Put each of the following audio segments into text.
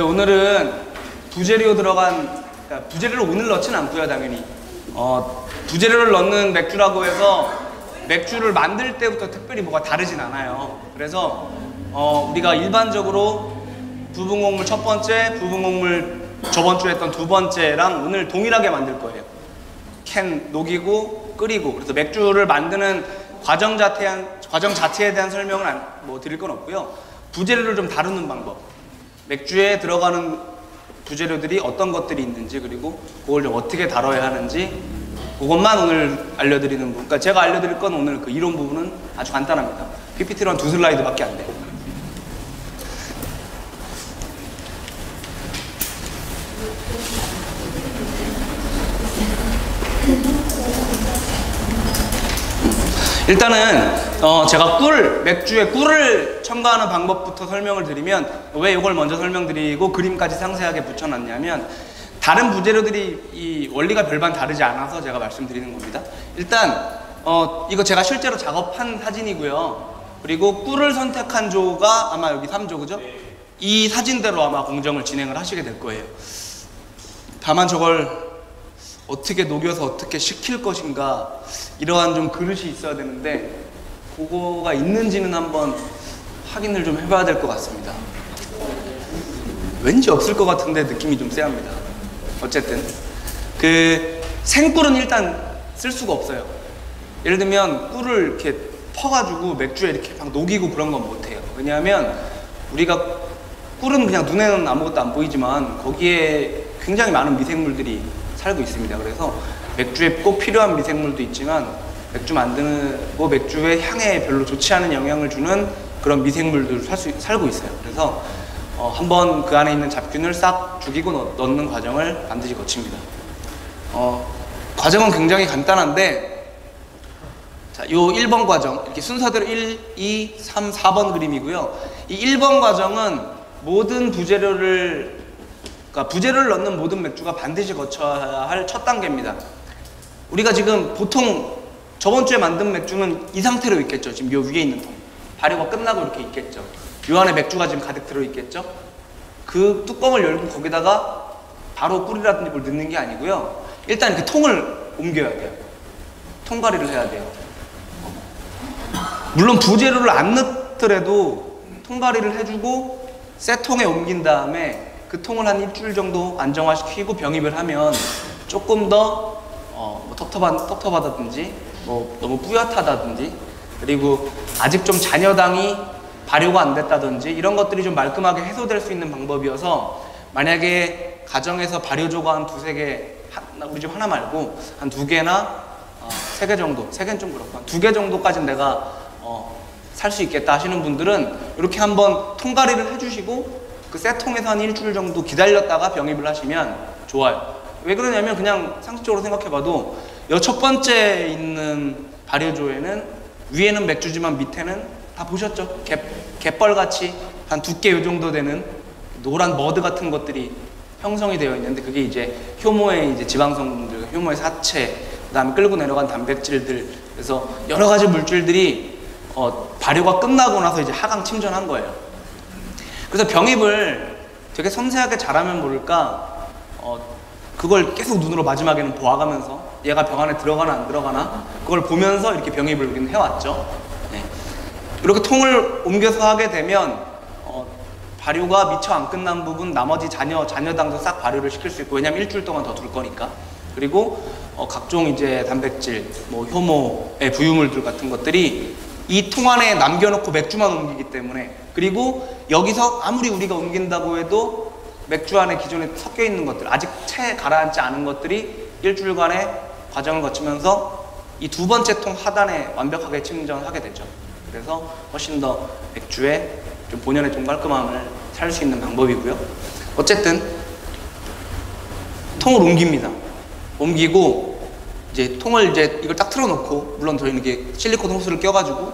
오늘은 부재료 들어간, 그러니까 부재료를 오늘 넣지는 않고요, 당연히. 부재료를 넣는 맥주라고 해서 맥주를 만들 때부터 특별히 뭐가 다르진 않아요. 그래서 우리가 일반적으로 부분곡물 첫 번째, 부분곡물 저번 주에 했던 두 번째랑 오늘 동일하게 만들 거예요. 캔 녹이고 끓이고. 그래서 맥주를 만드는 과정 자체에 대한 설명은 드릴 건 없고요. 부재료를 좀 다루는 방법, 맥주에 들어가는 부재료들이 어떤 것들이 있는지, 그리고 그걸 좀 어떻게 다뤄야 하는지, 그것만 오늘 알려드리는 부분. 그러니까 제가 알려드릴 건 오늘 그 이론 부분은 아주 간단합니다. PPT로 한 2슬라이드밖에 안 돼요. 일단은 제가 맥주에 꿀을 첨가하는 방법부터 설명을 드리면, 왜 이걸 먼저 설명드리고 그림까지 상세하게 붙여놨냐면, 다른 부재료들이 이 원리가 별반 다르지 않아서 제가 말씀드리는 겁니다. 일단 이거 제가 실제로 작업한 사진이고요. 그리고 꿀을 선택한 조가 아마 여기 3조, 그죠? 이 사진대로 아마 공정을 진행을 하시게 될 거예요. 다만 저걸 어떻게 녹여서 어떻게 식힐 것인가, 이러한 좀 그릇이 있어야 되는데 그거가 있는지는 한번 확인을 좀 해봐야 될 것 같습니다. 왠지 없을 것 같은데 느낌이 좀 쎄합니다. 어쨌든 생꿀은 일단 쓸 수가 없어요. 예를 들면 꿀을 이렇게 퍼가지고 맥주에 이렇게 막 녹이고 그런 건 못해요. 왜냐하면 우리가 꿀은 그냥 눈에는 아무것도 안 보이지만 거기에 굉장히 많은 미생물들이 살고 있습니다. 그래서 맥주에 꼭 필요한 미생물도 있지만 맥주의 향에 별로 좋지 않은 영향을 주는 그런 미생물들 살고 있어요. 그래서 한번 그 안에 있는 잡균을 싹 죽이고 넣는 과정을 반드시 거칩니다. 과정은 굉장히 간단한데, 자, 요 1번 과정, 이렇게 순서대로 1, 2, 3, 4번 그림이고요. 이 1번 과정은 모든 부재료를 넣는 모든 맥주가 반드시 거쳐야 할 첫 단계입니다. 우리가 지금 보통 저번 주에 만든 맥주는 이 상태로 있겠죠. 지금 요 위에 있는 통. 발효가 끝나고 이렇게 있겠죠. 요 안에 맥주가 지금 가득 들어있겠죠. 그 뚜껑을 열고 거기다가 바로 꿀이라든지 뭘 넣는 게 아니고요. 일단 그 통을 옮겨야 돼요. 통가리를 해야 돼요. 물론 부재료를 안 넣더라도 통가리를 해주고 새 통에 옮긴 다음에 그 통을 한 일주일 정도 안정화시키고 병입을 하면 조금 더 텁텁하다든지 너무 뿌옇하다든지, 그리고 아직 좀 잔여당이 발효가 안 됐다든지 이런 것들이 좀 말끔하게 해소될 수 있는 방법이어서, 만약에 가정에서 발효조가 한 2-3개, 우리 집 하나 말고 한 2개나 3개 정도, 3개는 좀 그렇고 한 2개 정도까지는 내가 살 수 있겠다 하시는 분들은 이렇게 한번 통가리를 해주시고 그 새 통에서 한 일주일 정도 기다렸다가 병입을 하시면 좋아요. 왜 그러냐면, 그냥 상식적으로 생각해봐도 이 첫 번째 있는 발효조에는 위에는 맥주지만 밑에는 다 보셨죠? 갯벌같이 한 두께 요 정도 되는 노란 머드 같은 것들이 형성이 되어 있는데, 그게 이제 효모의 이제 지방성분들, 효모의 사체, 그 다음에 끌고 내려간 단백질들, 그래서 여러 가지 물질들이 발효가 끝나고 나서 이제 하강 침전한 거예요. 그래서 병입을 되게 섬세하게 잘하면 모를까, 그걸 계속 눈으로 마지막에는 보아가면서 얘가 병 안에 들어가나 안 들어가나 그걸 보면서 이렇게 병입을 우리는 해왔죠. 네. 이렇게 통을 옮겨서 하게 되면 발효가 미처 안 끝난 부분, 나머지 잔여당도 싹 발효를 시킬 수 있고, 왜냐면 일주일 동안 더 둘 거니까. 그리고 각종 이제 단백질, 효모의 부유물들 같은 것들이 이 통 안에 남겨놓고 맥주만 옮기기 때문에, 그리고 여기서 아무리 우리가 옮긴다고 해도 맥주 안에 기존에 섞여 있는 것들, 아직 채 가라앉지 않은 것들이 일주일간의 과정을 거치면서 이 두 번째 통 하단에 완벽하게 침전하게 되죠. 그래서 훨씬 더 맥주의 좀 본연의 좀 깔끔함을 찾을 수 있는 방법이고요. 어쨌든 통을 옮깁니다. 옮기고 이제 통을 이걸 딱 틀어놓고, 물론 저희는 이렇게 실리콘 호스를 껴가지고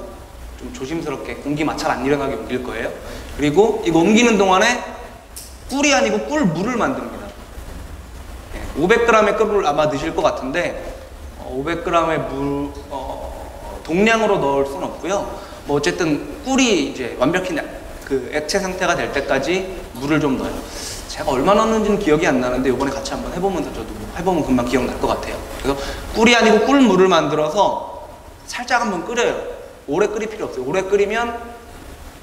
좀 조심스럽게 공기 마찰 안 일어나게 옮길 거예요. 그리고 이거 옮기는 동안에 꿀이 아니고 꿀물을 만듭니다. 500g의 꿀을 아마 넣으실 것 같은데 500g의 물 동량으로 넣을 수는 없고요. 어쨌든 꿀이 이제 완벽히 그 액체 상태가 될 때까지 물을 좀 넣어요. 제가 얼마 넣었는지는 기억이 안 나는데 이번에 같이 한번 해보면서 저도 해보면 금방 기억날 것 같아요. 그래서 꿀이 아니고 꿀물을 만들어서 살짝 한번 끓여요. 오래 끓일 필요 없어요. 오래 끓이면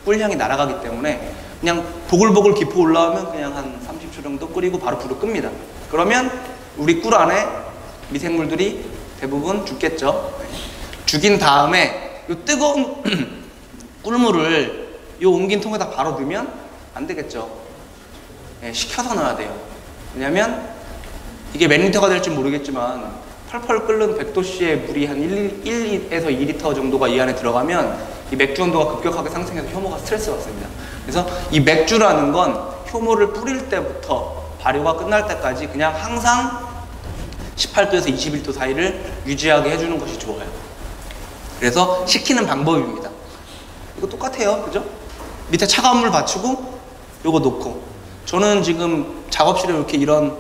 꿀향이 날아가기 때문에 그냥 보글보글 기포 올라오면 그냥 한 30초 정도 끓이고 바로 불을 끕니다. 그러면 우리 꿀 안에 미생물들이 대부분 죽겠죠. 죽인 다음에 이 뜨거운 꿀물을 이 옮긴 통에다 바로 넣으면 안 되겠죠. 네, 식혀서 넣어야 돼요. 왜냐면 이게 몇 리터가 될지 모르겠지만 펄펄 끓는 100도씨의 물이 한 1에서 2리터 정도가 이 안에 들어가면 이 맥주 온도가 급격하게 상승해서 효모가 스트레스 받습니다. 그래서 이 맥주라는 건 효모를 뿌릴 때부터 발효가 끝날 때까지 그냥 항상 18도에서 21도 사이를 유지하게 해주는 것이 좋아요. 그래서 식히는 방법입니다. 이거 똑같아요. 그죠? 밑에 차가운 물 받치고 요거 놓고, 저는 지금 작업실에 이렇게 이런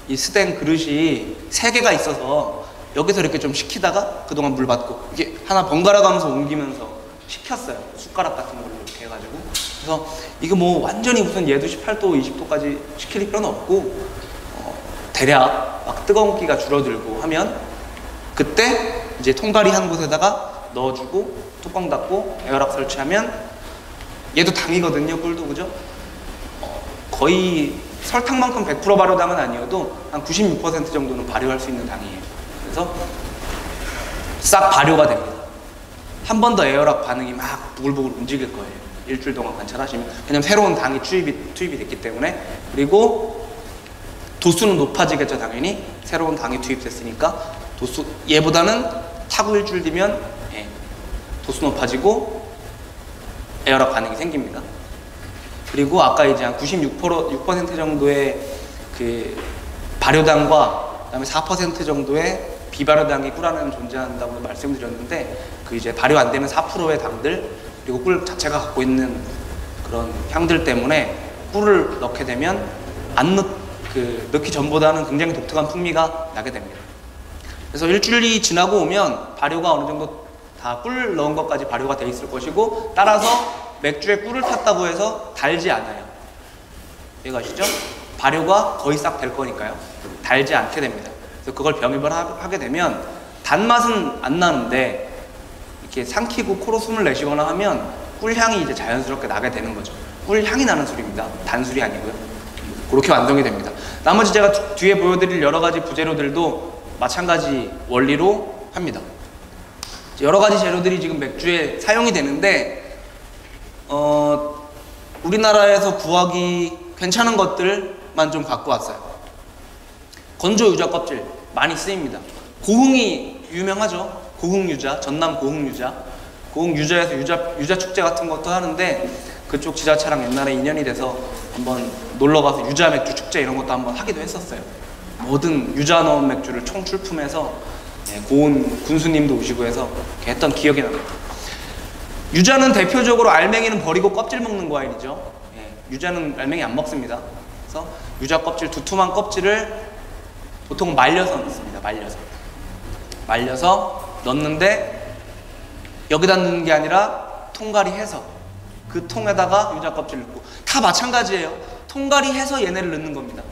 이 스텐 그릇이 3개가 있어서 여기서 이렇게 좀 식히다가 그동안 물 받고 이게 하나 번갈아 가면서 옮기면서 식혔어요. 숟가락 같은 걸로 이렇게 해가지고. 그래서 이거 뭐 완전히 무슨 얘도 18도, 20도까지 식힐 필요는 없고, 대략 막 뜨거운 기가 줄어들고 하면 그때 이제 통가리 한 곳에다가 넣어주고 뚜껑 닫고 에어락 설치하면, 얘도 당이거든요. 꿀도. 그죠? 거의 설탕만큼 100% 발효당은 아니어도 한 96% 정도는 발효할 수 있는 당이에요. 그래서 싹 발효가 됩니다. 한 번 더 에어락 반응이 막 부글부글 움직일 거예요. 일주일 동안 관찰하시면. 왜냐면 새로운 당이 투입이 됐기 때문에. 그리고 도수는 높아지겠죠. 당연히 새로운 당이 투입됐으니까 도수, 얘보다는 타고 일주일 뒤면 도수 높아지고 에어락 반응이 생깁니다. 그리고 아까 이제 한 96% 정도의 그 발효당과 그다음에 4% 정도의 비발효당이 꿀 안에는 존재한다고 말씀드렸는데, 그 이제 발효 안 되면 4%의 당들, 그리고 꿀 자체가 갖고 있는 그런 향들 때문에 꿀을 넣게 되면 넣기 전보다는 굉장히 독특한 풍미가 나게 됩니다. 그래서 일주일이 지나고 오면 발효가 어느 정도 다 꿀 넣은 것까지 발효가 돼 있을 것이고, 따라서 맥주에 꿀을 탔다고 해서 달지 않아요. 이해가시죠? 발효가 거의 싹 될 거니까요. 달지 않게 됩니다. 그래서 그걸 병입을 하게 되면 단맛은 안 나는데 이렇게 삼키고 코로 숨을 내쉬거나 하면 꿀향이 이제 자연스럽게 나게 되는 거죠. 꿀향이 나는 술입니다. 단술이 아니고요. 그렇게 완성이 됩니다. 나머지 제가 뒤에 보여드릴 여러 가지 부재료들도 마찬가지 원리로 합니다. 여러 가지 재료들이 지금 맥주에 사용이 되는데, 우리나라에서 구하기 괜찮은 것들만 좀 갖고 왔어요. 건조 유자 껍질 많이 쓰입니다. 고흥이 유명하죠. 고흥유자, 전남 고흥유자. 고흥유자에서 유자 축제 같은 것도 하는데, 그쪽 지자체랑 옛날에 인연이 돼서 한번 놀러가서 유자 맥주 축제 이런 것도 한번 하기도 했었어요. 모든 유자 넣은 맥주를 총 출품해서 고은 군수님도 오시고 해서 이렇게 했던 기억이 납니다. 유자는 대표적으로 알맹이는 버리고 껍질 먹는 과일이죠. 유자는 알맹이 안 먹습니다. 그래서 유자 껍질, 두툼한 껍질을 보통 말려서 넣습니다. 말려서 넣는데, 여기다 넣는 게 아니라 통가리 해서 그 통에다가 유자 껍질 넣고, 다 마찬가지예요. 통가리 해서 얘네를 넣는 겁니다.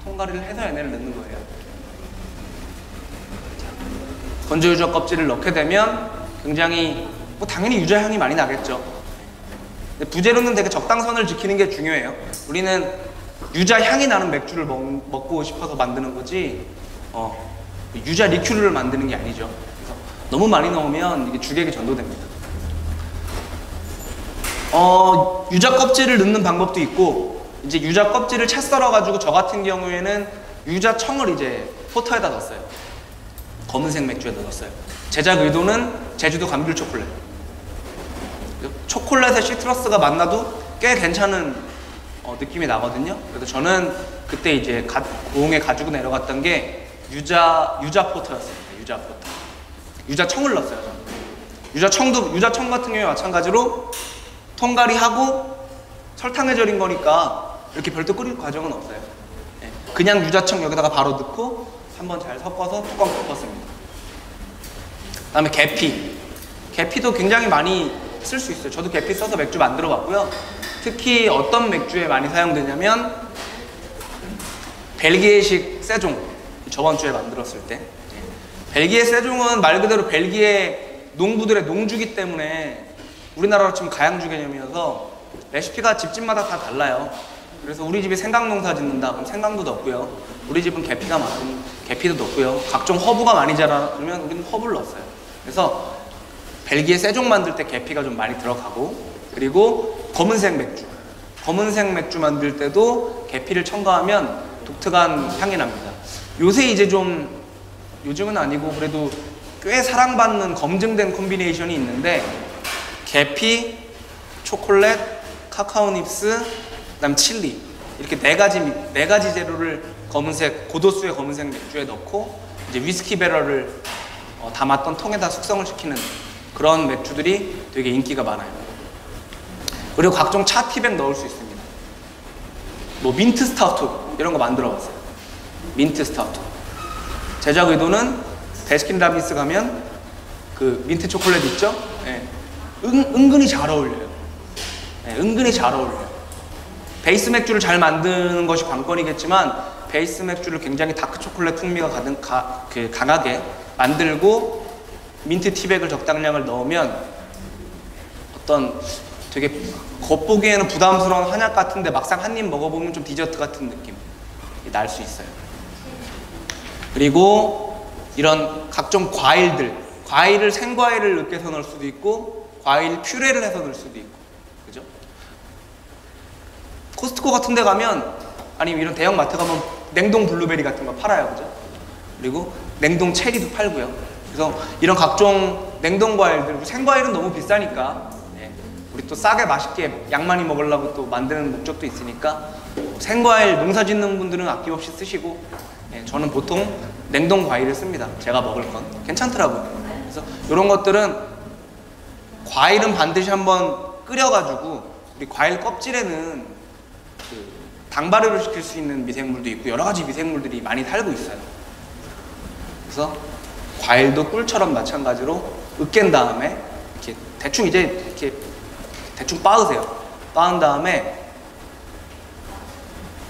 통가리를 해서 얘네를 넣는 거예요. 건조 유자 껍질을 넣게 되면 굉장히 당연히 유자 향이 많이 나겠죠. 근데 부재료는 되게 적당선을 지키는 게 중요해요. 우리는 유자 향이 나는 맥주를 먹고 싶어서 만드는 거지, 유자 리큐르를 만드는 게 아니죠. 그래서 너무 많이 넣으면 이게 주객이 전도됩니다. 유자 껍질을 넣는 방법도 있고, 이제 유자 껍질을 채 썰어가지고 저 같은 경우에는 유자청을 이제 포터에다 넣었어요. 검은색 맥주에다 넣었어요. 제작 의도는 제주도 감귤 초콜릿. 초콜릿에 시트러스가 만나도 꽤 괜찮은 느낌이 나거든요. 그래서 저는 그때 이제 고흥에 가지고 내려갔던 게 유자 포터였습니다. 유자 포터. 유자청을 넣었어요. 저는. 유자청 같은 경우에 마찬가지로 통가리하고 설탕에 절인 거니까 이렇게 별도 끓일 과정은 없어요. 그냥 유자청 여기다가 바로 넣고 한번 잘 섞어서 뚜껑 덮었습니다. 그 다음에 계피도 굉장히 많이 쓸 수 있어요. 저도 계피 써서 맥주 만들어 봤고요. 특히 어떤 맥주에 많이 사용되냐면 벨기에식 세종, 저번 주에 만들었을 때. 벨기에 세종은 말 그대로 벨기에 농부들의 농주기 때문에 우리나라로 치면 가양주 개념이어서 레시피가 집집마다 다 달라요. 그래서 우리 집이 생강농사 짓는다 그럼 생강도 넣고요. 우리 집은 계피가 많으면 계피도 넣고요. 각종 허브가 많이 자라면 우리는 허브를 넣었어요. 그래서 벨기에 세종 만들 때 계피가 좀 많이 들어가고, 그리고 검은색 맥주 만들 때도 계피를 첨가하면 독특한 향이 납니다. 요새 이제 좀, 요즘은 아니고 그래도 꽤 사랑받는 검증된 콤비네이션이 있는데, 계피, 초콜릿, 카카오 닙스, 그다음 칠리, 이렇게 네 가지 재료를 고도수의 검은색 맥주에 넣고 이제 위스키 배럴을 담았던 통에다 숙성을 시키는 그런 맥주들이 되게 인기가 많아요. 그리고 각종 차 티백 넣을 수 있습니다. 뭐 민트 스타우트 이런 거 만들어 봤어요. 민트 스타우트. 제작 의도는 베스킨라빈스 가면 그 민트 초콜릿 있죠? 네. 은근히 잘 어울려요. 네, 은근히 잘 어울려요. 베이스 맥주를 잘 만드는 것이 관건이겠지만 베이스 맥주를 굉장히 다크 초콜릿 풍미가 강하게 만들고 민트 티백을 적당량을 넣으면 어떤 되게 겉보기에는 부담스러운 한약 같은데 막상 한 입 먹어보면 좀 디저트 같은 느낌이 날 수 있어요. 그리고 이런 각종 과일을 생과일을 으깨서 넣을 수도 있고 과일 퓨레를 해서 넣을 수도 있고, 그죠? 코스트코 같은 데 가면, 아니면 이런 대형 마트 가면 냉동 블루베리 같은 거 팔아요, 그죠? 그리고 냉동 체리도 팔고요. 그래서 이런 각종 냉동 과일들, 생과일은 너무 비싸니까 우리 또 싸게 맛있게 양 많이 먹으려고 또 만드는 목적도 있으니까 생과일 농사 짓는 분들은 아낌없이 쓰시고, 저는 보통 냉동 과일을 씁니다. 제가 먹을 건 괜찮더라고요. 그래서 이런 것들은 과일은 반드시 한번 끓여가지고, 우리 과일 껍질에는 당 발효를 시킬 수 있는 미생물도 있고 여러 가지 미생물들이 많이 살고 있어요. 그래서 과일도 꿀처럼 마찬가지로 으깬 다음에 이렇게 대충 빻으세요. 빻은 다음에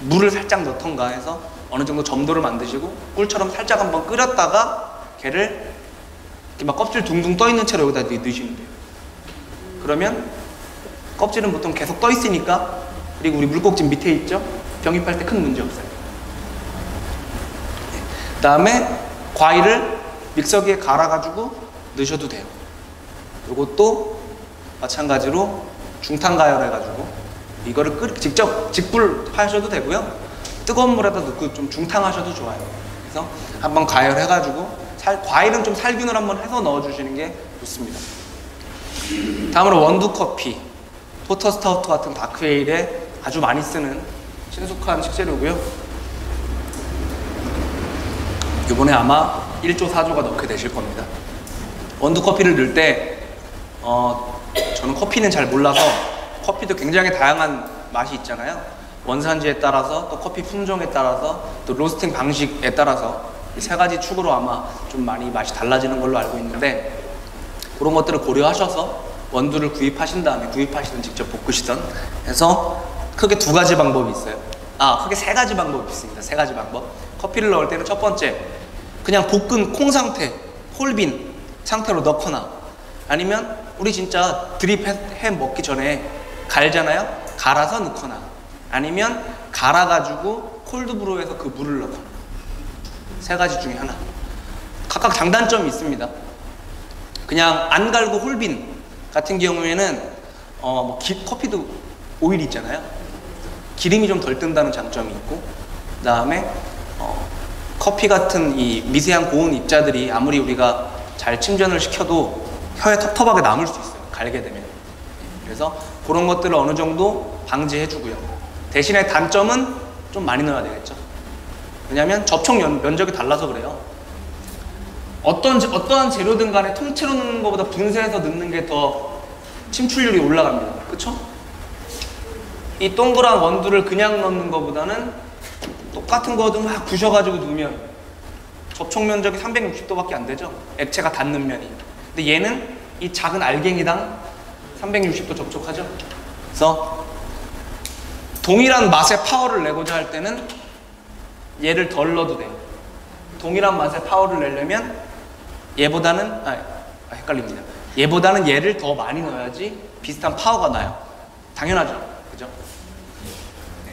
물을 살짝 넣던가 해서 어느 정도 점도를 만드시고 꿀처럼 살짝 한번 끓였다가 걔를 이렇게 막 껍질 둥둥 떠 있는 채로 여기다 넣으시면 돼요. 그러면 껍질은 보통 계속 떠 있으니까, 그리고 우리 물꼭지 밑에 있죠? 병입할 때 큰 문제 없어요. 그 다음에 과일을 믹서기에 갈아가지고 넣으셔도 돼요. 이것도 마찬가지로 중탕 가열해가지고 이거를 직접 직불 하셔도 되고요. 뜨거운 물에다 넣고 좀 중탕하셔도 좋아요. 그래서 한번 가열해가지고 과일은 좀 살균을 한번 해서 넣어주시는 게 좋습니다. 다음으로 원두커피, 포터 스타우트 같은 다크에일에 아주 많이 쓰는 친숙한 식재료고요. 이번에 아마 1조 4조가 넣게 되실 겁니다. 원두커피를 넣을 때 저는 커피는 잘 몰라서, 커피도 굉장히 다양한 맛이 있잖아요. 원산지에 따라서, 또 커피 품종에 따라서, 또 로스팅 방식에 따라서 이 세 가지 축으로 아마 좀 많이 맛이 달라지는 걸로 알고 있는데, 그런 것들을 고려하셔서 원두를 구입하신 다음에, 구입하시든 직접 볶으시든 해서 크게 두 가지 방법이 있어요. 크게 세 가지 방법이 있습니다. 세 가지 방법. 커피를 넣을 때는 첫 번째, 그냥 볶은 콩 상태, 홀빈 상태로 넣거나, 아니면 우리 진짜 드립해 먹기 전에 갈잖아요? 갈아서 넣거나, 아니면 갈아가지고 콜드브루에서 그 물을 넣거나. 세 가지 중에 하나. 각각 장단점이 있습니다. 그냥 안 갈고 홀빈 같은 경우에는 커피도 오일 있잖아요. 기름이 좀 덜 뜬다는 장점이 있고, 그 다음에 커피 같은 이 미세한 고운 입자들이 아무리 우리가 잘 침전을 시켜도 혀에 텁텁하게 남을 수 있어요, 갈게 되면. 그래서 그런 것들을 어느 정도 방지해 주고요. 대신에 단점은 좀 많이 넣어야 되겠죠. 왜냐하면 접촉 면적이 달라서 그래요. 어떠한 재료든 간에 통째로 넣는 것보다 분쇄해서 넣는 게 더 침출률이 올라갑니다. 그쵸? 이 동그란 원두를 그냥 넣는 것보다는 똑같은 거도 막 부셔가지고 넣으면 접촉 면적이 360도밖에 안 되죠. 액체가 닿는 면이. 근데 얘는 이 작은 알갱이당 360도 접촉하죠. 그래서 동일한 맛의 파워를 내고자 할 때는 얘를 덜 넣어도 돼요. 동일한 맛의 파워를 내려면 얘보다는 헷갈립니다. 얘보다는 얘를 더 많이 넣어야지 비슷한 파워가 나요. 당연하죠. 그죠? 네.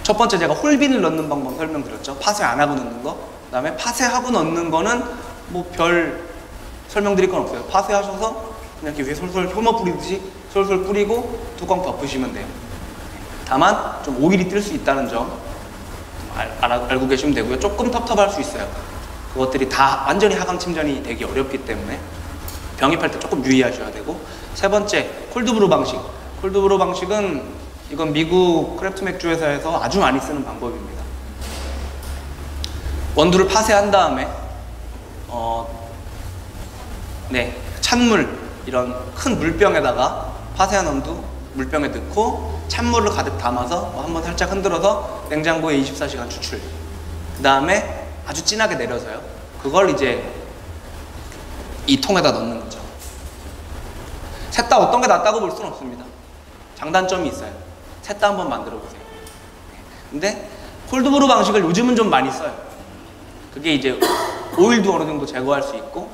첫 번째 제가 홀빈을 넣는 방법 설명드렸죠. 파쇄 안 하고 넣는 거. 그 다음에 파쇄하고 넣는 거는 뭐 별 설명드릴 건 없어요. 파쇄하셔서 그냥 이렇게 위에 솔솔 효모 뿌리듯이 솔솔 뿌리고 뚜껑 덮으시면 돼요. 다만 좀 오일이 뜰 수 있다는 점 알고 계시면 되고요. 조금 텁텁할 수 있어요. 그것들이 다 완전히 하강 침전이 되기 어렵기 때문에 병입할 때 조금 유의하셔야 되고, 세 번째 콜드브루 방식. 콜드브루 방식은 이건 미국 크래프트 맥주 회사에서 아주 많이 쓰는 방법입니다. 원두를 파쇄한 다음에 찬물, 이런 큰 물병에다가 파쇄한 원두 물병에 넣고 찬물을 가득 담아서 한번 살짝 흔들어서 냉장고에 24시간 추출. 그 다음에 아주 진하게 내려서요. 그걸 이제 이 통에다 넣는 거죠. 셋 다 어떤 게 낫다고 볼 수는 없습니다. 장단점이 있어요. 셋 다 한번 만들어 보세요. 근데 콜드브루 방식을 요즘은 좀 많이 써요. 그게 이제 오일도 어느 정도 제거할 수 있고,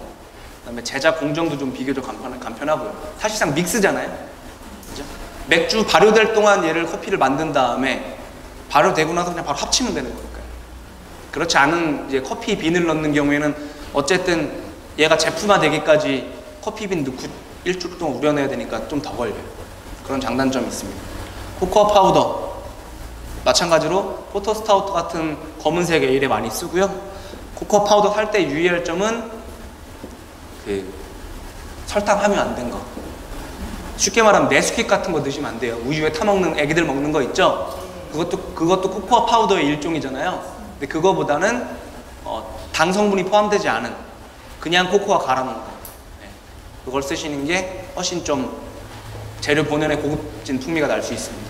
그다음에 제작 공정도 좀 비교적 간편하고요. 사실상 믹스잖아요. 그죠? 맥주 발효될 동안 얘를 커피를 만든 다음에 발효되고 나서 그냥 바로 합치면 되는 거니까요. 그렇지 않은 이제 커피 빈을 넣는 경우에는 어쨌든 얘가 제품화 되기까지 커피 빈 넣고 일주일 동안 우려내야 되니까 좀 더 걸려요. 그런 장단점이 있습니다. 코코아 파우더 마찬가지로 포터 스타우트 같은 검은색 에일에 많이 쓰고요. 코코아 파우더 살 때 유의할 점은 설탕 함유 안 된 거. 쉽게 말하면 네스킥 같은 거 드시면 안 돼요. 우유에 타먹는 애기들 먹는 거 있죠? 그것도 코코아 파우더의 일종이잖아요. 근데 그거보다는 당 성분이 포함되지 않은 그냥 코코아 갈아 놓은 거. 그걸 쓰시는 게 훨씬 좀 재료 본연의 고급진 풍미가 날 수 있습니다.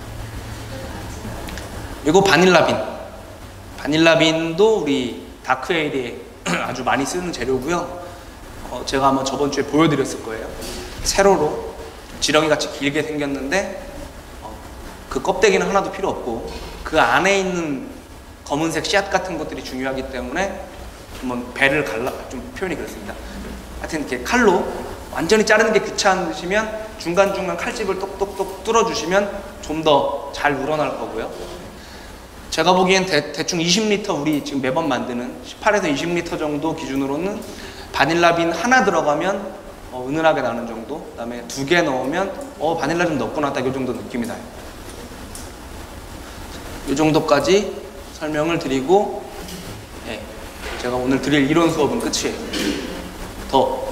그리고 바닐라빈. 바닐라빈도 우리 다크에일에 아주 많이 쓰는 재료고요. 제가 아마 저번 주에 보여드렸을 거예요. 세로로 지렁이 같이 길게 생겼는데 그 껍데기는 하나도 필요 없고 그 안에 있는 검은색 씨앗 같은 것들이 중요하기 때문에 한번 배를 좀 표현이 그렇습니다. 하여튼 이렇게 칼로 완전히 자르는 게 귀찮으시면 중간중간 칼집을 똑똑똑 뚫어주시면 좀 더 잘 우러날 거고요. 제가 보기엔 대충 20리터 우리 지금 매번 만드는 18에서 20리터 정도 기준으로는 바닐라빈 하나 들어가면 은은하게 나는 정도, 그 다음에 2개 넣으면 바닐라 좀 넣고 나다 이 정도 느낌이 나요. 이 정도까지 설명을 드리고 제가 오늘 드릴 이론 수업은 끝이에요.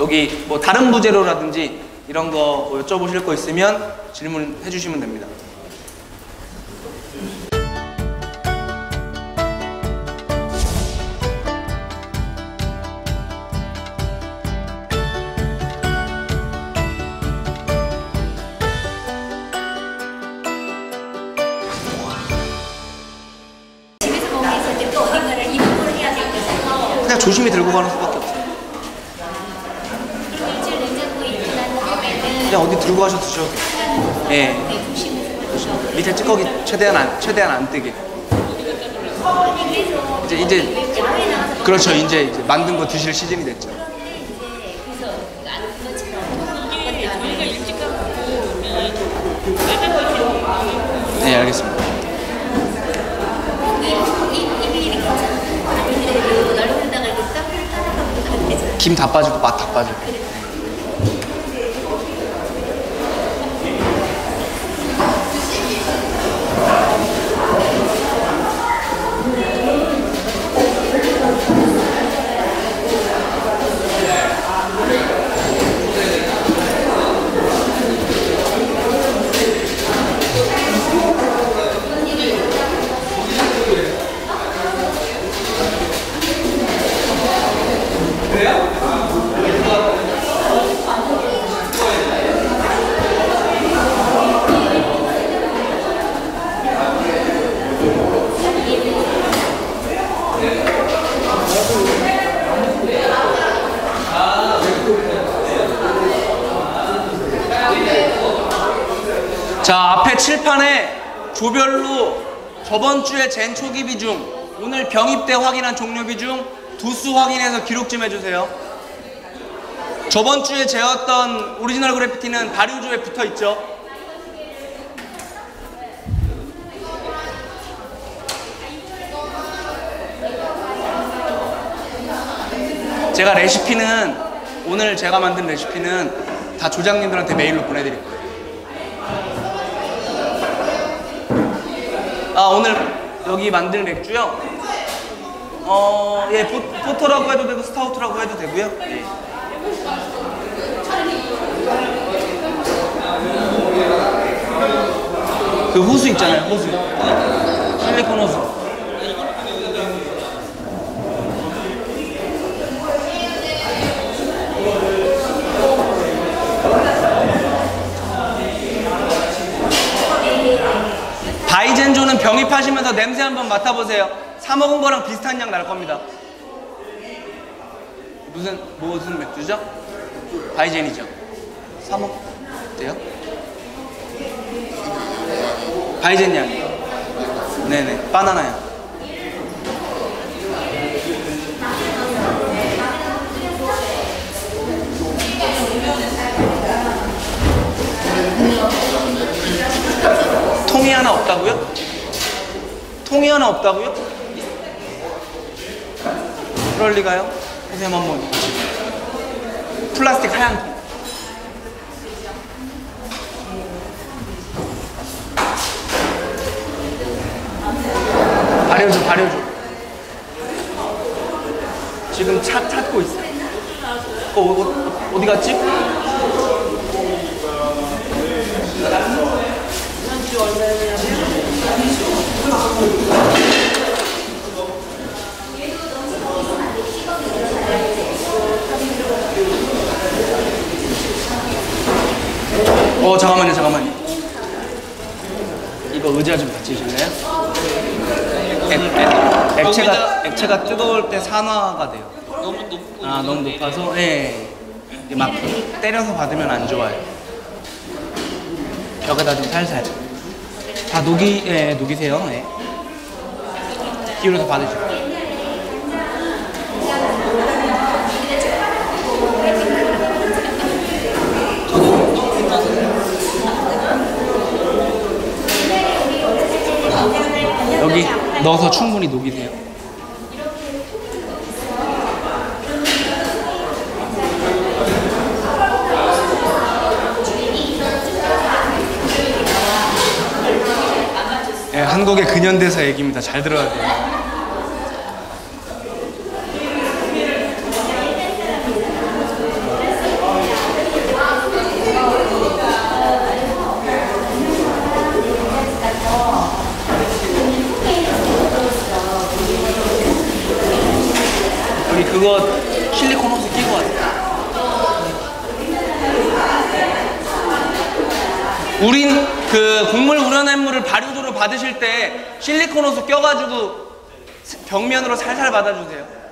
여기 뭐 다른 부재료라든지 이런 거 뭐 여쭤보실 거 있으면 질문해 주시면 됩니다. 그냥 조심히 들고 가는 수밖에 없어요. 그냥 어디 들고 가셔서 드셔도 돼요. 네. 밑에 찌꺼기 최대한 안 뜨게. 이제 그렇죠. 이제 만든 거 드실 시즌이 됐죠. 네, 알겠습니다. 김 다 빠지고 맛 다 빠지고. 자, 앞에 칠판에 조별로 저번 주에 잰 초기 비중, 오늘 병입 때 확인한 종료비 중 두수 확인해서 기록 좀 해주세요. 저번 주에 재웠던 오리지널 그래피티는 발효조에 붙어 있죠. 제가 레시피는 오늘 제가 만든 레시피는 다 조장님들한테 메일로 보내드릴 거예요. 아, 오늘 여기 만든 맥주요? 예, 포터라고 해도 되고 스타우트라고 해도 되고요. 예. 그 호수 있잖아요, 호수. 실리콘 호수. 바이젠조는 병입하시면서 냄새 한번 맡아보세요. 사 먹은 거랑 비슷한 향 날 겁니다. 무슨 맥주죠? 바이젠이죠. 사 먹대요? 바이젠 향이요. 네네, 바나나 향. 통이 하나 없다고요? 통이 하나 없다고요? 그럴 리가요? 선생님 한번 플라스틱 하얀 통. 발효조. 지금 찾고 있어요. 어디 갔지? 잠깐만요. 이거 의자 좀 받치실래요? 액체가 뜨거울 때 산화가 돼요. 너무 높아서? 예. 막 때려서 받으면 안 좋아요. 벽에다 좀 살살. 다 녹이세요. 예. 기울여서 받으시고. 여기 넣어서 충분히 녹이세요. 네, 한국의 근현대사 얘기입니다. 잘 들어야 돼요. 우리 그거 실리콘 호스 끼고 왔어요. 우린 그 곡물 우려낸물을 발효조로 받으실 때 실리콘 호스 껴가지고 벽면으로 살살 받아주세요.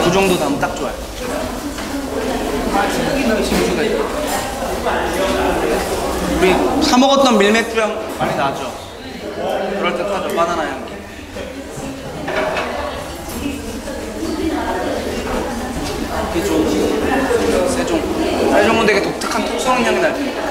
그 정도 나면 딱 좋아요. 우리 사 먹었던 밀맥주향 많이 나죠? 그럴 때 타죠. 바나나 향기. 세종은 되게 독특한 톡쏘는 향이 날 텐데.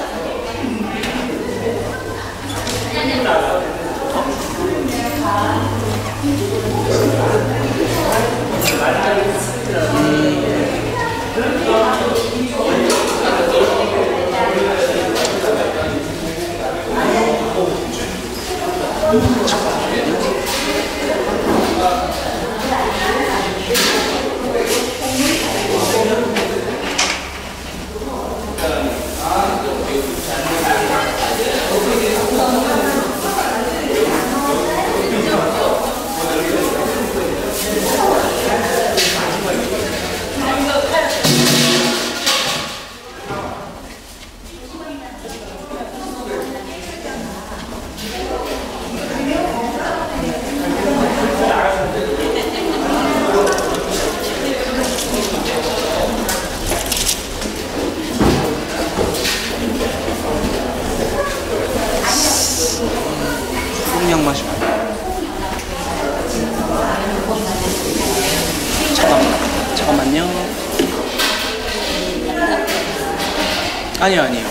아니요, 아니요.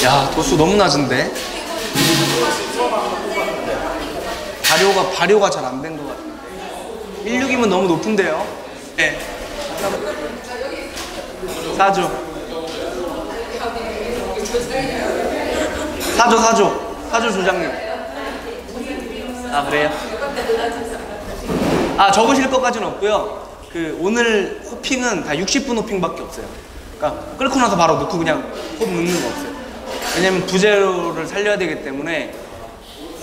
야, 도수 너무 낮은데? 발효가 잘 안 된 것 같은데. 16이면 너무 높은데요? 네. 사조. 사조 조장님. 아, 그래요? 아, 적으실 것까지는 없고요. 오늘 호핑은 다 60분 호핑밖에 없어요. 그러니까 끓고 나서 바로 넣고 그냥 홉 넣는 거 없어요. 왜냐면 부재료를 살려야 되기 때문에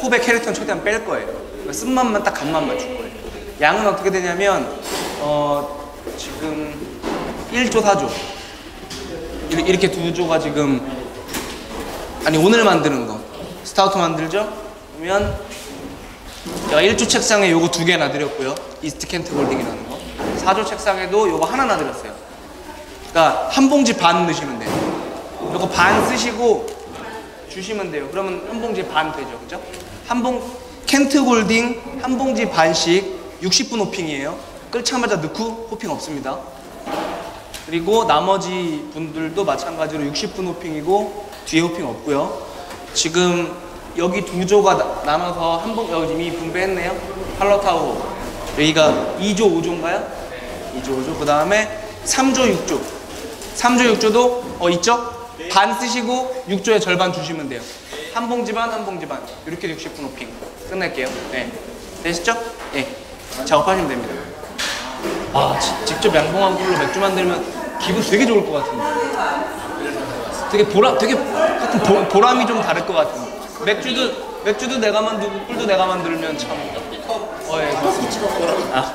홉의 캐릭터는 최대한 뺄 거예요. 그러니까 쓴맛만 딱 간맛만 줄 거예요. 양은 어떻게 되냐면 지금 1조 4조 이렇게 2조가 지금, 아니 오늘 만드는 거 스타우트 만들죠? 그러면 제가 1조 책상에 요거 2개 놔드렸고요. 이스트 켄트 골딩이라는 거. 4조 책상에도 요거 하나 놔드렸어요. 그러니까 한 봉지 반 넣으시면 돼요. 요거 반 쓰시고 주시면 돼요. 그러면 한 봉지 반 되죠, 그죠? 켄트 골딩 한 봉지 반씩 60분 호핑이에요. 끓자마자 넣고 호핑 없습니다. 그리고 나머지 분들도 마찬가지로 60분 호핑이고 뒤에 호핑 없고요. 지금 여기 2조가 나눠서 여기 이미 분배했네요. 팔로타우 여기가 2조 5조인가요? 2조 5조. 그 다음에 3조 6조. 3조 6조도 있죠? 반 쓰시고 6조의 절반 주시면 돼요. 한 봉지 반, 한 봉지 반. 이렇게 60분 호핑 끝낼게요. 네, 되시죠? 네, 작업하시면 됩니다. 아, 직접 양봉한 꿀로 맥주 만들면 기분 되게 좋을 것 같은데. 되게 같은 보람이 좀 다를 것 같은데. 맥주도 내가 만들고 꿀도 내가 만들면 참. 예, 그렇습니다.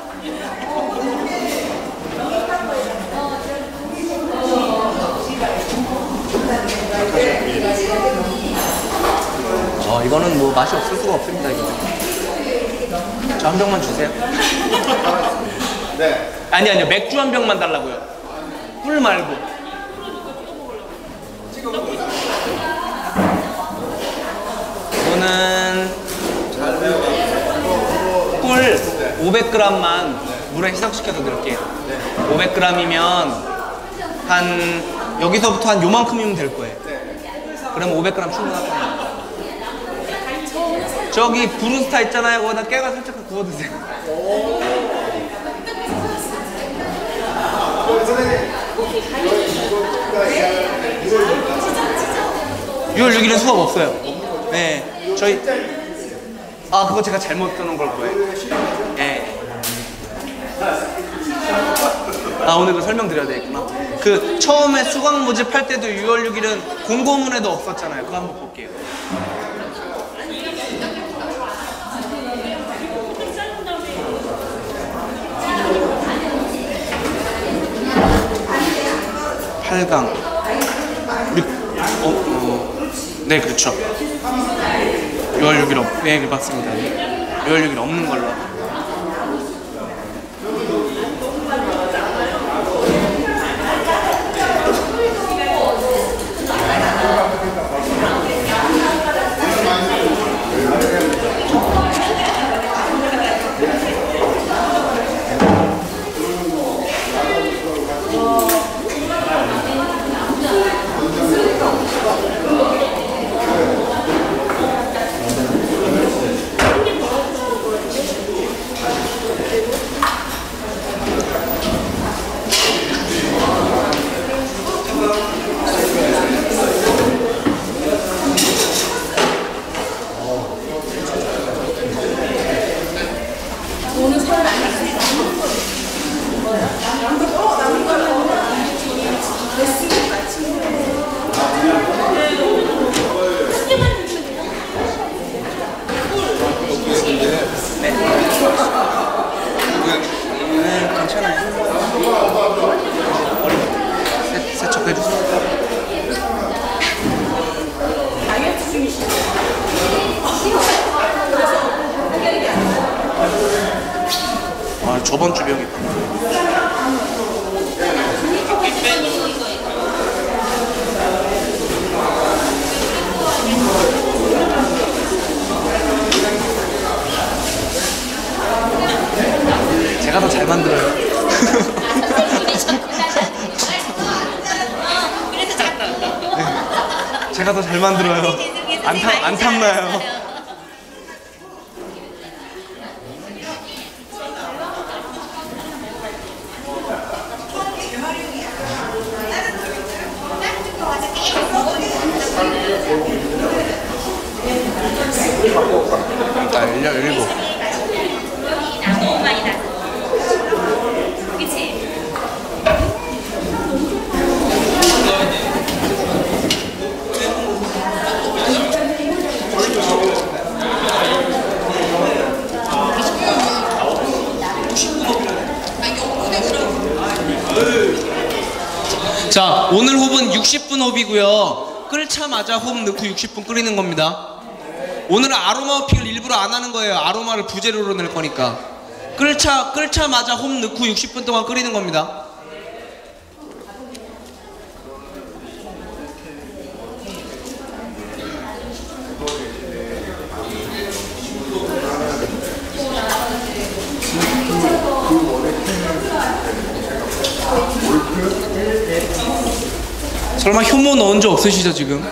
이거는 뭐 맛이 없을 수가 없습니다. 이거. 저 한 병만 주세요. 네. 아니요, 맥주 한 병만 달라고요. 꿀 말고. 이거는 꿀 500g만 물에 희석시켜서 드릴게요. 500g이면 한 여기서부터 한 요만큼이면 될 거예요. 그러면 500g 충분할 겁니다. 저기 브루스타 있잖아요. 거기다 깨가 살짝 구워 드세요. (6월 6일은) 수업 없어요. 네, 저희 그거 제가 잘못 써놓은 걸 거예요. 네. 오늘 그 설명드려야 되겠구나. 그 처음에 수강 모집할 때도 6월 6일은 공고문에도 없었잖아요. 그거 한번 볼게요. (8강) 네, 그렇죠. 6월 6일 네, 맞습니다. 6월 6일 없는 걸로. 저번 주 병이다. 제가 더 잘 만들어요. 제가 더 잘 만들어요. 안 탐나요. 그러니까 7. 너무 많이 나서. 그치? 자, 오늘 홉은 60분 홉이고요. 끓자마자 홉 넣고 60분 끓이는 겁니다. 오늘은 아로마 호핑을 일부러 안 하는 거예요. 아로마를 부재료로 넣을 거니까. 끓자마자 홈 넣고 60분 동안 끓이는 겁니다. 설마 효모 넣은 적 없으시죠 지금?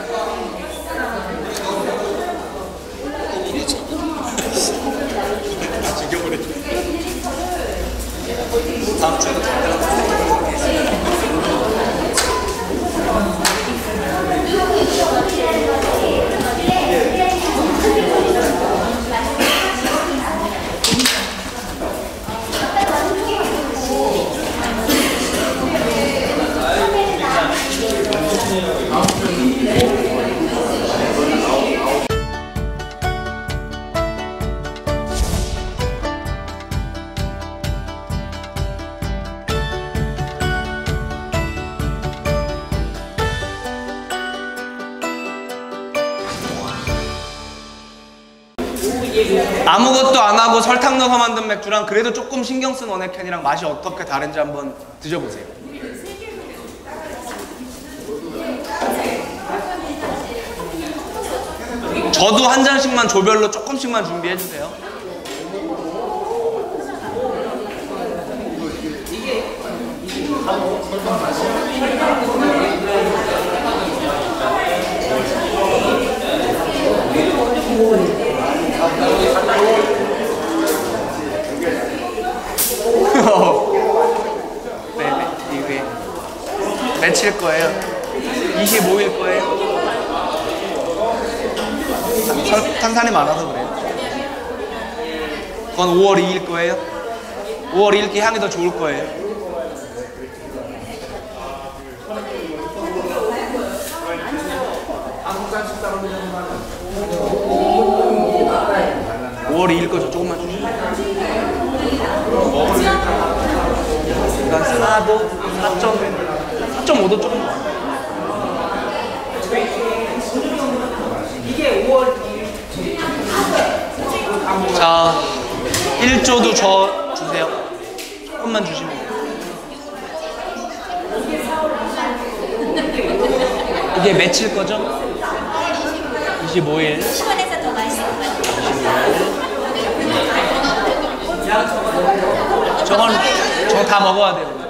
아무것도 안 하고 설탕 넣어서 만든 맥주랑 그래도 조금 신경 쓴 원액캔이랑 맛이 어떻게 다른지 한번 드셔보세요. 저도 한 잔씩만 조별로 조금씩만 준비해주세요. 네네, 이게 며칠 거예요? 25일 거예요? 탄산이 많아서 그래요. 그건 5월 2일 거예요? 5월 2일 게 향이 더 좋을 거예요. (5월 2일) 거 저 조금만 주시죠. 그러니까 4도, 4.5도 조금. 자, 1조도 저 주세요. 조금만 주시면 돼요. 이게 며칠 거죠? 25일. 시원해서 더 맛있을 것 같아요. 저건 저 다 먹어야 돼요.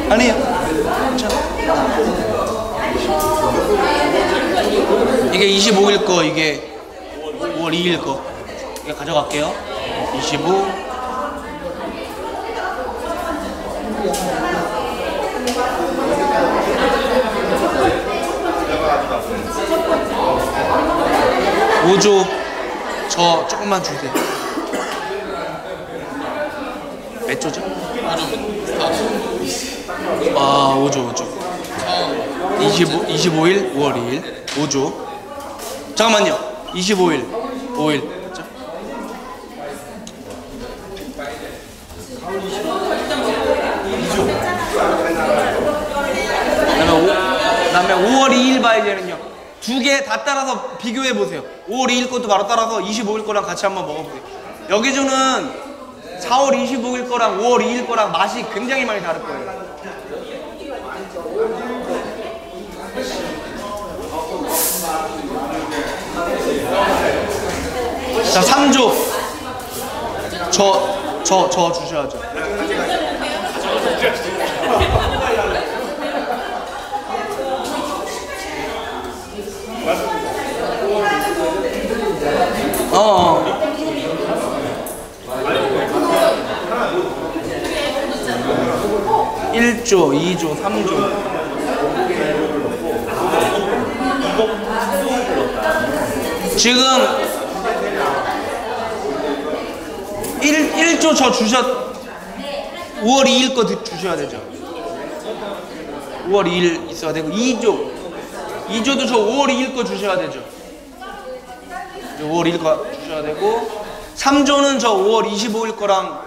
아니요. 이게 25일 거, 이게 5월 2일 거. 이거 가져갈게요. 25. (5조) 저 조금만 주세요. 몇 조죠? 5조. 25일 5월 2일 5조. 잠깐만요. 25일 5일 맞죠? 그다음에 5월 2일 바이제는요. 두 개 다 따라서 비교해 보세요. 5월 2일 것도 바로 따라서 25일 거랑 같이 한번 먹어보세요. 여기저는 4월 25일 거랑 5월 2일 거랑 맛이 굉장히 많이 다를 거예요. 자, 3조. 저 주셔야죠. 1조, 2조, 3조. 지금 1조 저 5월 2일 거 주셔야 되죠. 5월 2일 있어야 되고 2조도 저 5월 2일 거 주셔야 되죠. 5월 2일 거 주셔야 되고 3조는 저 5월 25일 거랑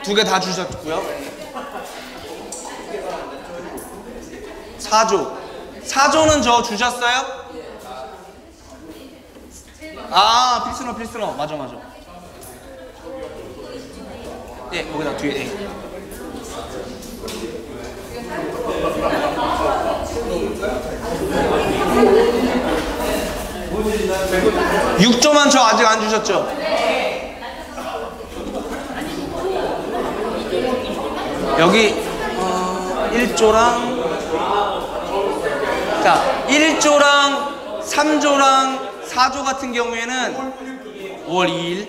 두 개 다 주셨고요. 4조는 저 주셨어요? 아, 필스너 맞아. 예, 거기다 뒤에. 예. 육 6조만 저 아직 안 주셨죠? 여기 1조랑 자 1조랑 3조랑 4조 같은 경우에는 5월 2일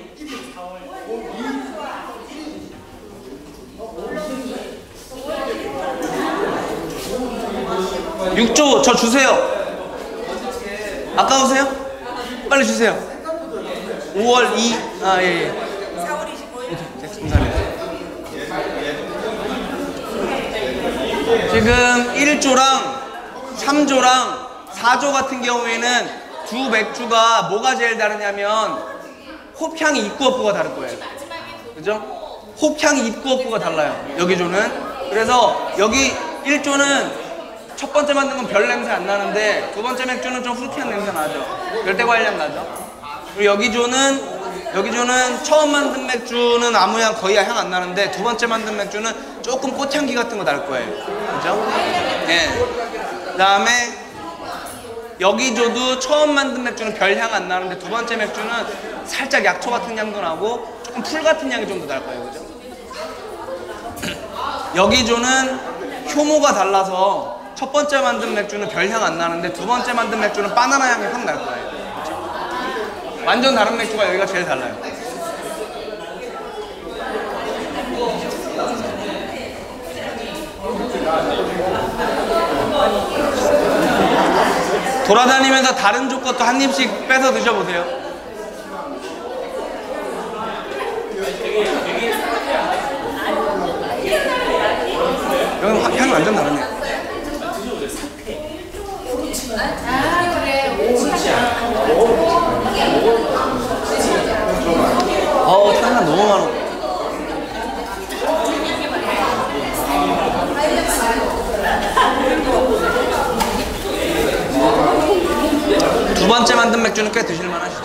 6조 저 주세요. 아까우세요? 빨리 주세요. 5월 2 예. 4월 25일. 감사합니다. 지금 1조랑 3조랑 4조 같은 경우에는 두 맥주가 뭐가 제일 다르냐면 홉향이 있고 없고가 다를 거예요. 그죠? 홉향이 있고 없고가 달라요. 여기 조는. 그래서 여기 1조는 첫 번째 만든 건 별 냄새 안 나는데 두 번째 맥주는 좀 후티한 냄새 나죠. 열대과일 향 나죠. 그리고 여기 조는 처음 만든 맥주는 아무 향 거의 향 안 나는데 두 번째 만든 맥주는 조금 꽃향기 같은 거 날 거예요. 그죠? 예. 그 다음에 여기 조도 처음 만든 맥주는 별 향 안 나는데 두 번째 맥주는 살짝 약초 같은 향도 나고 조금 풀 같은 향이 좀 더 날 거예요. 그죠? 여기 조는 효모가 달라서 첫 번째 만든 맥주는 별 향 안 나는데 두 번째 만든 맥주는 바나나 향이 확 날 거예요. 그렇죠? 완전 다른 맥주가 여기가 제일 달라요. 돌아다니면서 다른 족 것도 한 입씩 빼서 드셔보세요. 여기는 향이 완전 다르네. 탄산 너무 많아. 두 번째 만든 맥주는 꽤 드실만 하시죠?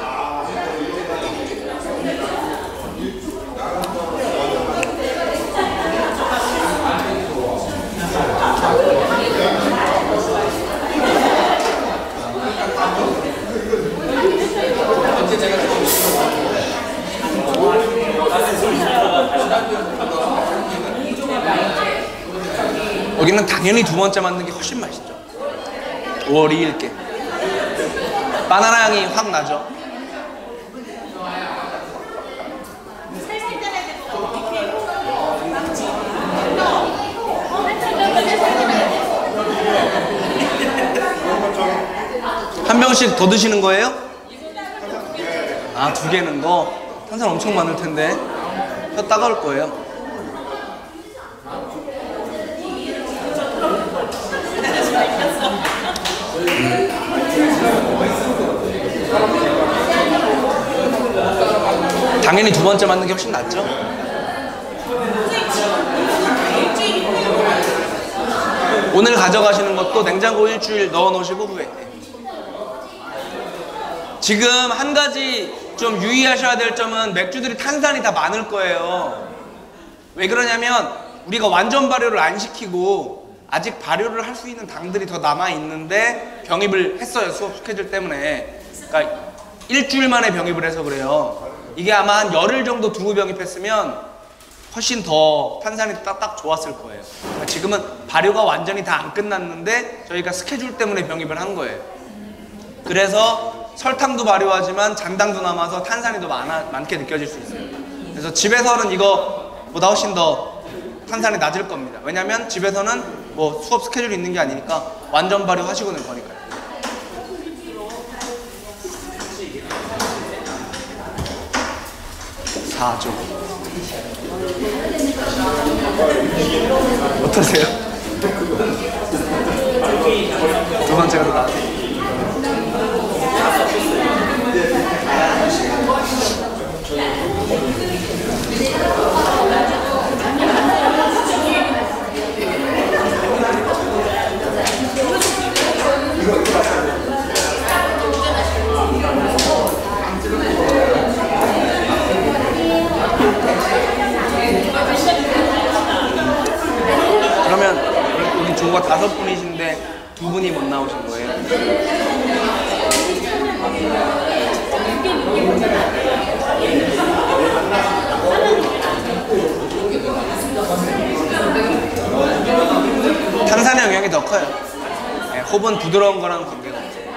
여기는 당연히 두 번째 만든 게 훨씬 맛있죠. 5월 2일 게 바나나 향이 확 나죠. 한 병씩 더 드시는 거예요? 아, 두 개는 거? 탄산 엄청 많을 텐데 혀 따가울 거예요. 당연히 두 번째 맞는 게 훨씬 낫죠. 오늘 가져가시는 것도 냉장고 일주일 넣어 놓으시고 후에 지금 한 가지 좀 유의하셔야 될 점은 맥주들이 탄산이 다 많을 거예요. 왜 그러냐면 우리가 완전 발효를 안 시키고 아직 발효를 할 수 있는 당들이 더 남아 있는데 병입을 했어요. 수업 스케줄 때문에. 그러니까 일주일 만에 병입을 해서 그래요. 이게 아마 한 열흘 정도 두고 병입했으면 훨씬 더 탄산이 딱 좋았을 거예요. 그러니까 지금은 발효가 완전히 다 안 끝났는데 저희가 스케줄 때문에 병입을 한 거예요. 그래서 설탕도 발효하지만 잔당도 남아서 탄산이 더 많게 느껴질 수 있어요. 그래서 집에서는 이거보다 훨씬 더 탄산이 낮을 겁니다. 왜냐면 집에서는 뭐 수업 스케줄이 있는 게 아니니까 완전 발효하시고 는 거니까요. 사죠. 어떠세요? 두 번째가 더 나아요. 그러면 여기 조가 5분이신데 2분이 못 나오신 거예요? 탄산의 영향이 더 커요. 네, 홉은 부드러운 거랑 관계가 없어요.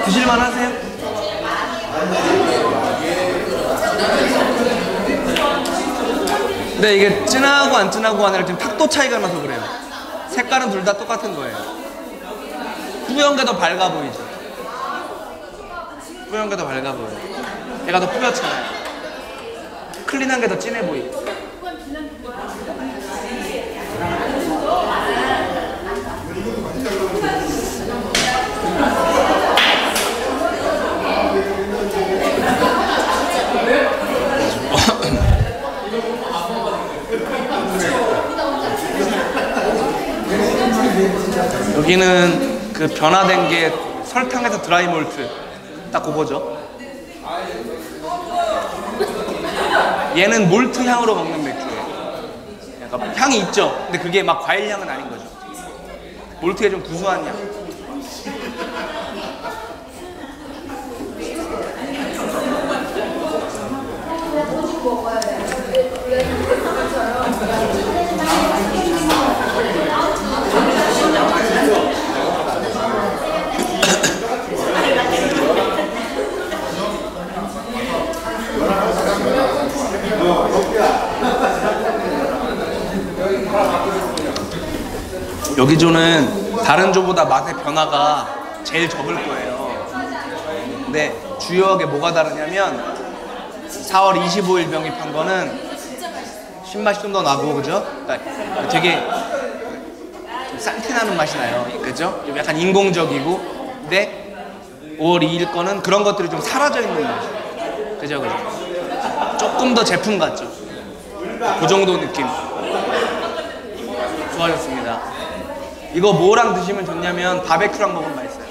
드실만 하세요? 근데 이게 진하고 안 진하고 아니라 지금 탁도 차이가 나서 그래요. 색깔은 둘 다 똑같은 거예요. 뿌연 게 더 밝아 보이죠? 뿌연 게 더 밝아 보여요. 얘가 더 뿌옇잖아요. 클린한 게 더 진해 보이고. 여기는 그 변화된 게 설탕에서 드라이 몰트 딱 그거죠. 얘는 몰트 향으로 먹는 맥주예요. 약간 향이 있죠. 근데 그게 막 과일 향은 아닌 거죠. 몰트의 좀 구수한 향. 여기 조는 다른 조보다 맛의 변화가 제일 적을 거예요. 근데 주요하게 뭐가 다르냐면 4월 25일 병입한 거는 신맛이 좀 더 나고, 그죠? 그러니까 되게 좀 싼티나는 맛이 나요. 그죠? 좀 약간 인공적이고. 근데 5월 2일 거는 그런 것들이 좀 사라져 있는 맛이에요. 그죠? 그죠? 조금 더 제품 같죠? 그 정도 느낌. 좋아졌습니다. 이거 뭐랑 드시면 좋냐면 바베큐랑 먹으면 맛있어요.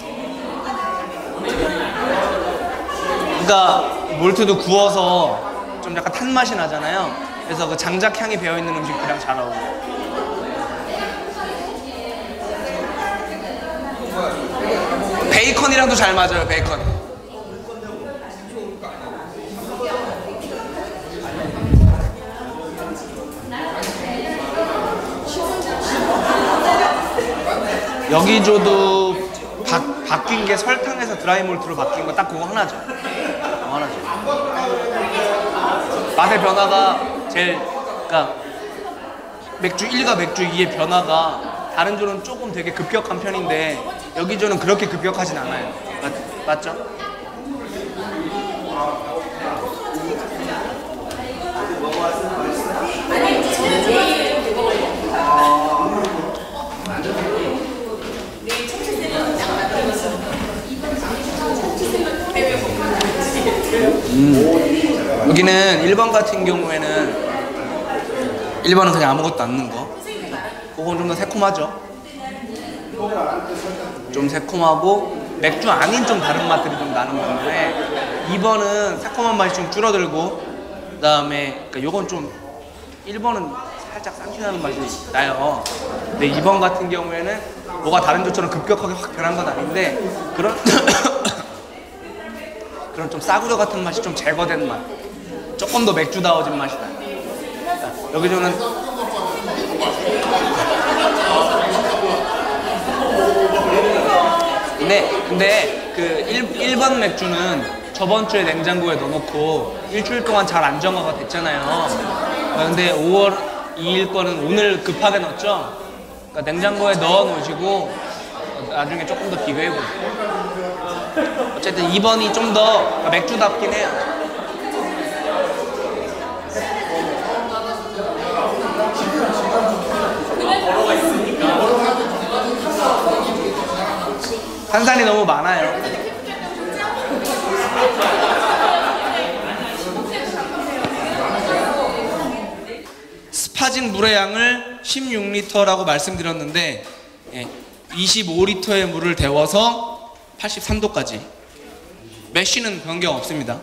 그러니까 몰트도 구워서 좀 약간 탄 맛이 나잖아요. 그래서 그 장작 향이 배어있는 음식들이랑 잘 어울려요. 베이컨이랑도 잘 맞아요. 베이컨. 여기 줘도 바뀐 게 설탕에서 드라이 몰트로 바뀐 거 딱 그거 하나죠. 그거 하나죠. 맛의 변화가 제일, 그러니까 맥주 1과 맥주 2의 변화가 다른 조는 조금 되게 급격한 편인데 여기 조는 그렇게 급격하진 않아요. 맞죠? 여기는 1번 같은 경우에는 1번은 그냥 아무것도 안 넣은 거. 그건 좀 더 새콤하죠. 좀 새콤하고 맥주 아닌 좀 다른 맛들이 좀 나는 건데 2번은 새콤한 맛이 좀 줄어들고 그 다음에 그러니까 요건 좀 1번은 살짝 쌍튀나는 맛이 나요. 근데 2번 같은 경우에는 뭐가 다른 조처럼 급격하게 확 변한 건 아닌데 그런 그런 좀 싸구려 같은 맛이 좀 제거된 맛, 조금 더 맥주다워진 맛이 나요. 여기 저는 근데 그 1번 맥주는 저번 주에 냉장고에 넣어놓고 일주일 동안 잘 안정화가 됐잖아요. 근데 5월 2일 거는 오늘 급하게 넣었죠. 그러니까 냉장고에 넣어 놓으시고 나중에 조금 더 비교해 보세요. 어쨌든 2번이 좀 더 맥주답긴 해요. 탄산이 너무 많아요. 스파진 물의 양을 16리터라고 말씀드렸는데 25리터의 물을 데워서 83도까지. 메쉬는 변경 없습니다.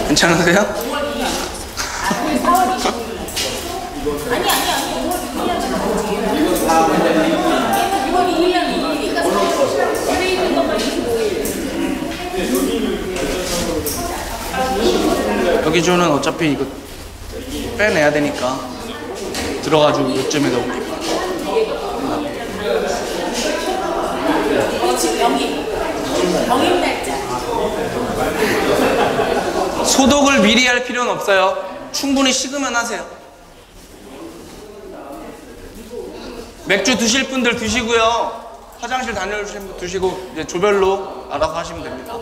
괜찮으세요? 여기조는 어차피 이거 빼내야 되니까 들어가지고 이쯤에 넣을게요. 병임 날짜. 소독을 미리 할 필요는 없어요. 충분히 식으면 하세요. 맥주 드실 분들 드시고요. 화장실 다녀오실 분 드시고 이제 조별로 알아서 하시면 됩니다.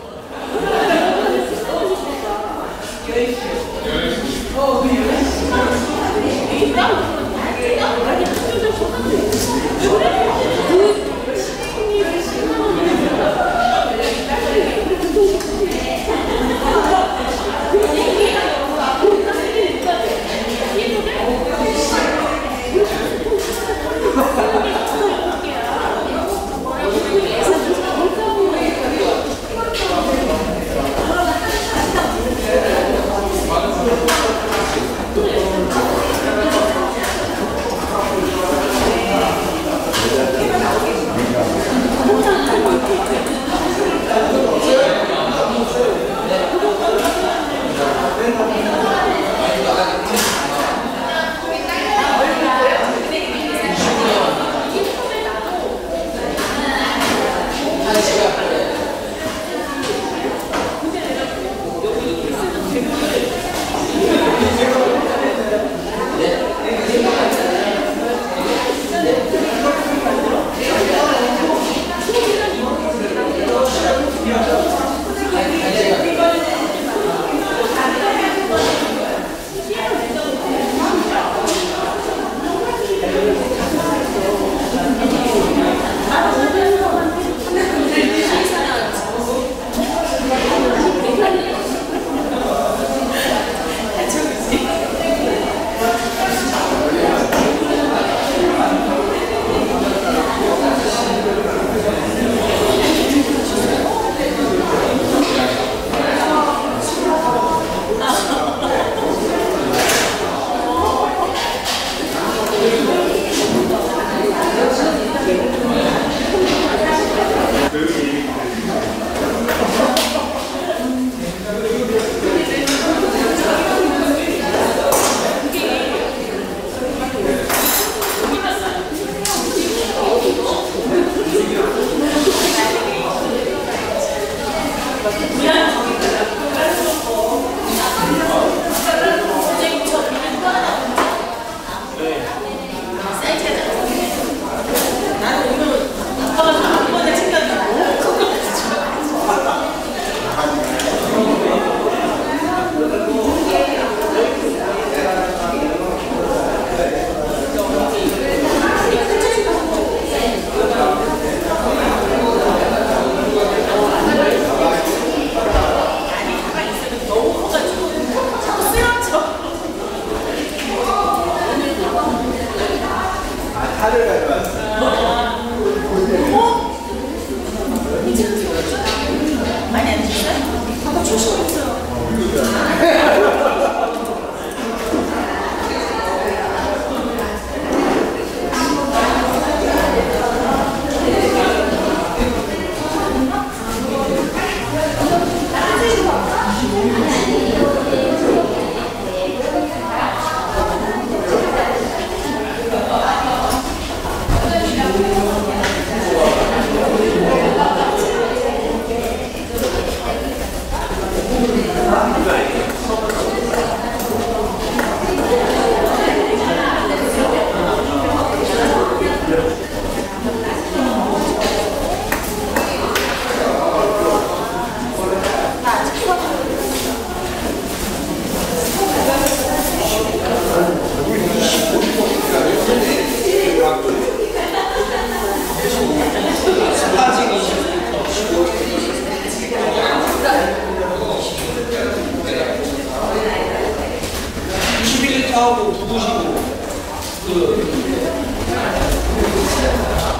하고 부으시고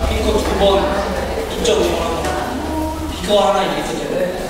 핑거 2번 2.5 이거 하나 이렇게 되네.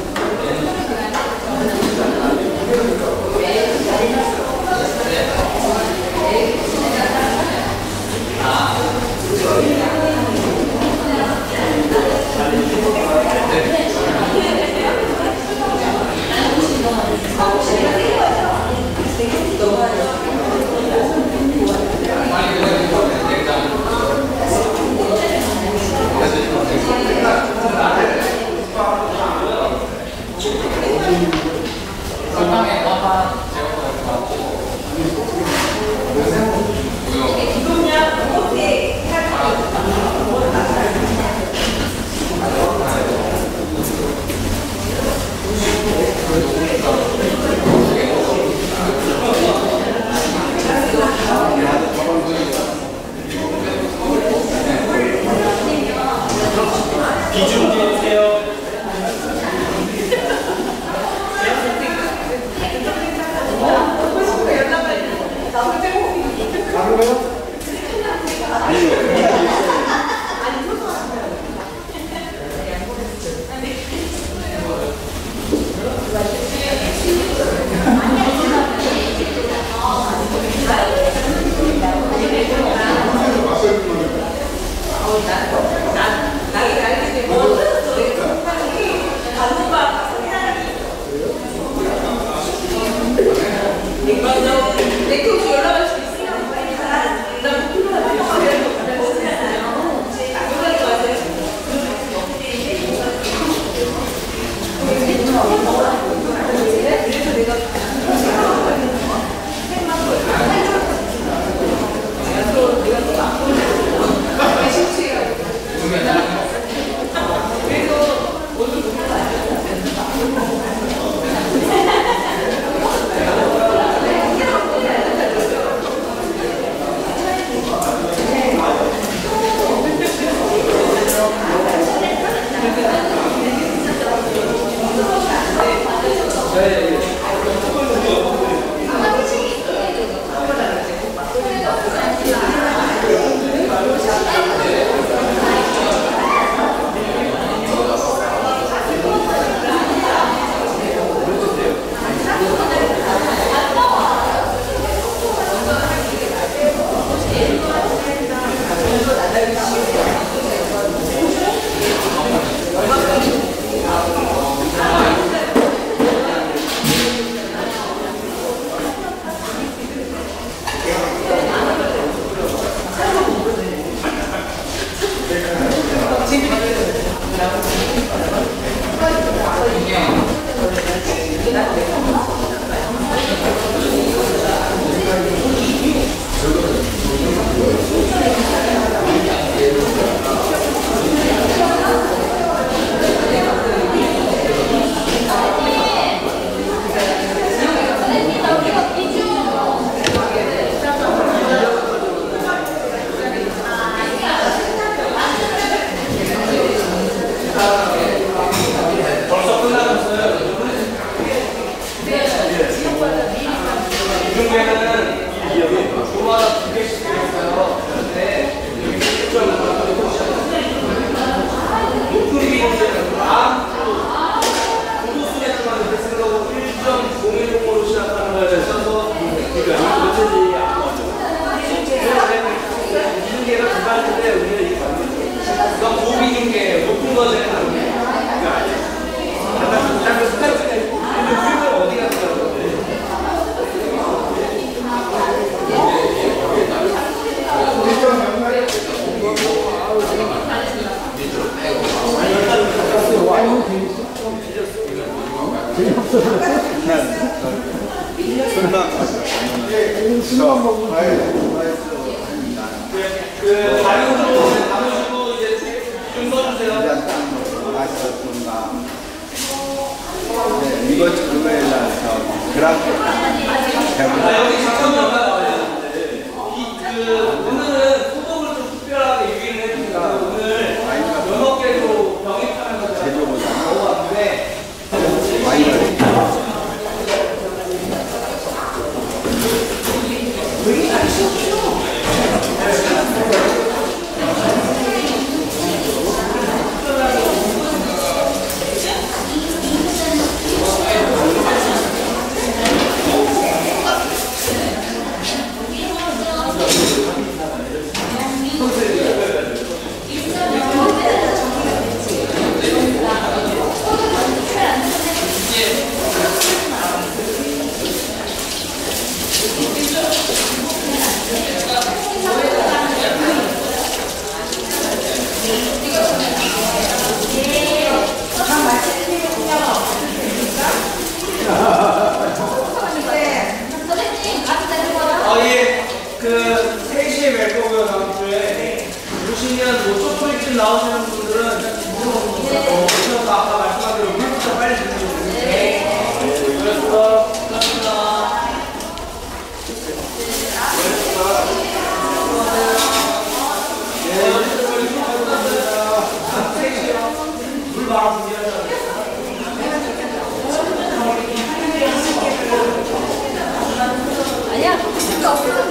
이거 그거에다 그라프 여기 잠깐만 나와야 되는데 오늘은 소독을 좀 특별하게 유의를 해주니까 오늘 여러 개로 병입하면서 제조보다 먹어봤는데 많이 예. 그 3시에 뵐 거고요, 다음 주에. 오시면 뭐 쪼쪼리집 나오시는 분들은 오셔서 아까 말씀한 대로 물부터 빨리 드시면 됩니다. 그래서 감사합니다. 물 바로 준비하셔야 아니야, 진짜 없어.